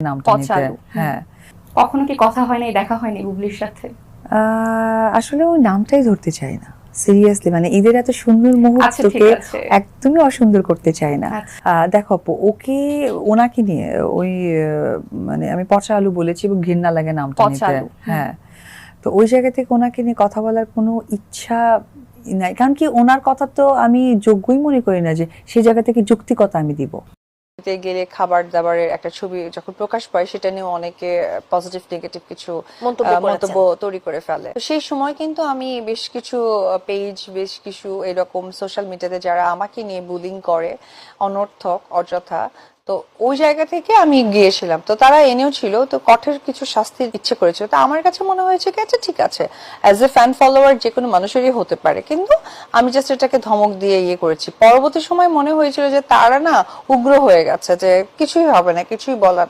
নামটা নিতে। পচালু। হ্যাঁ, কখনো কি কথা হয়নি, দেখা হয়নি বুবলির সাথে? আসলে ওই নামটাই ধরতে চাই না সিরিয়াসলি, মানে ঈদের এত সুন্দর আচ্ছা ঠিক মুহূর্তকে আছে। একদমই অসুন্দর করতে চাই না। আচ্ছা। দেখো আপু, ওনাকে নিয়ে ওই মানে আমি পচা আলু বলেছি এবং ঘৃণা লাগে নামটা নিতে। পচালু। হ্যাঁ, তো ওই জায়গা থেকে ওনাকে নিয়ে কথা বলার কোনো ইচ্ছা নাই, কারণ কি ওনার কথা তো আমি যোগ্যই মনে করি না যে সেই জায়গা থেকে যুক্তিকতা আমি দিব। গেলে খাবার দাবারের একটা ছবি যখন প্রকাশ পায় সেটা নিয়ে অনেকে পজিটিভ নেগেটিভ কিছু মন্তব্য তৈরি করে ফেলে। তো সেই সময় কিন্তু আমি বেশ কিছু পেজ, বেশ কিছু এরকম সোশ্যাল মিডিয়াতে যারা আমাকে নিয়ে বুলিং করে অনর্থক অযথা, তো ওই জায়গা থেকে আমি গিয়েছিলাম। তো তারা এনেও ছিল, তো কঠোর কিছু শাস্তির ইচ্ছে করেছিল। তো আমার কাছে মনে হয়েছে কি আচ্ছা ঠিক আছে, অ্যাজ এ ফ্যান ফলোয়ার যে কোনো মানুষেরই হতে পারে, কিন্তু আমি জাস্ট এটাকে ধমক দিয়ে ইয়ে করেছি। পরবর্তী সময় মনে হয়েছিল যে তারা না উগ্র হয়ে গেছে, যে কিছুই হবে না, কিছুই বলার নেই।